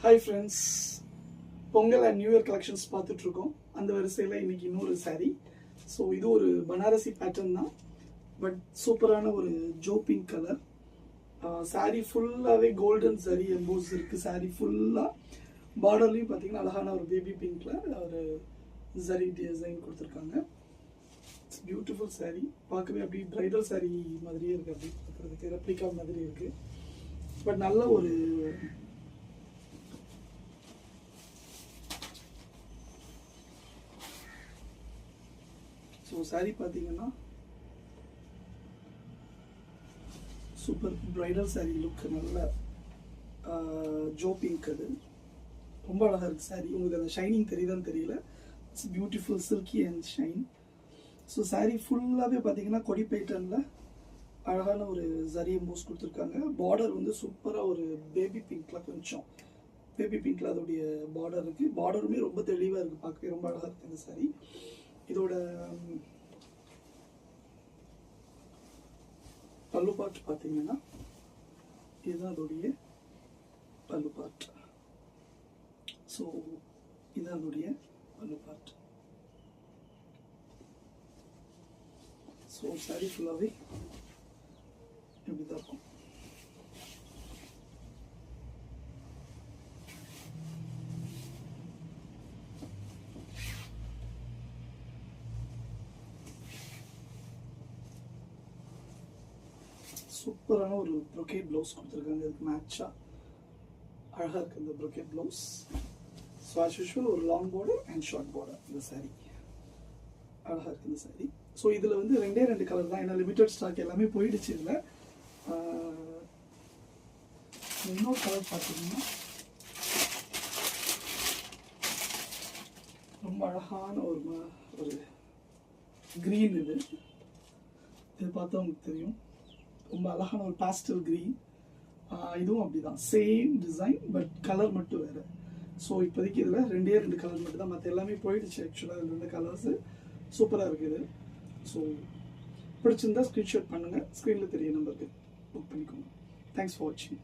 Hi friends, Pongal and new year collections பார்த்துட்ருக்கோம். அந்த வரிசையில் இன்றைக்கி இன்னொரு சாரீ. ஸோ இது ஒரு பனாரசி பேட்டர்ன் தான், பட் சூப்பரான ஒரு ஜோ பிங்க் கலர். சாரீ ஃபுல்லாகவே கோல்டன் சரி எம்போஸ் இருக்குது. சாரீ ஃபுல்லாக பார்டர்லையும் பார்த்தீங்கன்னா அழகான ஒரு பேபி பிங்க்கில் ஒரு சரி டிசைன் கொடுத்துருக்காங்க. It's beautiful sari. பார்க்கவே அப்படி ப்ரைடல் சாரீ மாதிரியே இருக்குது, அப்படி பார்க்குறதுக்கு ரெப்ளிகா மாதிரி இருக்குது. பட் நல்ல ஒரு ஸோ சாரீ பார்த்தீங்கன்னா சூப்பர் ப்ரைடல் சாரீ லுக். நல்ல ஜோ பிங்க், அது ரொம்ப அழகாக இருக்குது சாரீ. உங்களுக்கு அந்த ஷைனிங் தெரியுதான்னு தெரியல. It's beautiful silky and shine. So sari ஃபுல்லாகவே பார்த்தீங்கன்னா கொடி பேட்டர்னில் அழகான ஒரு ஜரி எம்போஸ் கொடுத்துருக்காங்க. பார்டர் வந்து சூப்பராக ஒரு பேபி பிங்க்கில், கொஞ்சம் பேபி பிங்க்கில் அதோடைய பார்டர் இருக்குது. பார்டருமே ரொம்ப தெளிவாக இருக்குது, பார்க்கவே ரொம்ப அழகாக இருக்குது இந்த சாரீ. இதோட பல்லு பார்ட் பார்த்தீங்கன்னா இதுதான் அதோடைய பல்லு பார்ட். ஸோ இதுதான் அதோடைய பல்லு பார்ட். ஸோ சாரீ ஃபுல்லாகவே இப்படி தான் இருக்கும். சூப்பரான ஒரு ப்ரொக்கேட் ப்ளவுஸ் கொடுத்துருக்காங்க. இதுக்கு மேட்சாக அழகாக இருக்குது இந்த brocade blouse. So as usual ஒரு long border and short border இந்த சாரீ. அழகாக இருக்குது இந்த சாரீ. ஸோ இதில் வந்து ரெண்டு கலர் தான், ஏன்னா லிமிட்டட் ஸ்டாக் எல்லாமே போயிடுச்சு. இதில் இன்னொரு கலர் பார்த்தீங்கன்னா ரொம்ப அழகான ஒரு க்ரீன். இது பார்த்தா உங்களுக்கு தெரியும், ரொம்ப அழகான ஒரு பாஸ்டல் க்ரீன். இதுவும் அப்படிதான், சேம் டிசைன் பட் கலர் மட்டும் வேறு. ஸோ இப்போதைக்கு இதில் ரெண்டு கலர் மட்டும் தான், மற்ற எல்லாமே போயிடுச்சு. ஆக்சுவலாக இதில் 2 கலர்ஸு சூப்பராக இருக்குது. ஸோ பிடிச்சிருந்தா ஸ்க்ரீன்ஷாட் பண்ணுங்கள், ஸ்க்ரீனில் தெரிய நம்பருக்கு புக் பண்ணிக்கோங்க. தேங்க்ஸ் ஃபார் வாட்சிங்.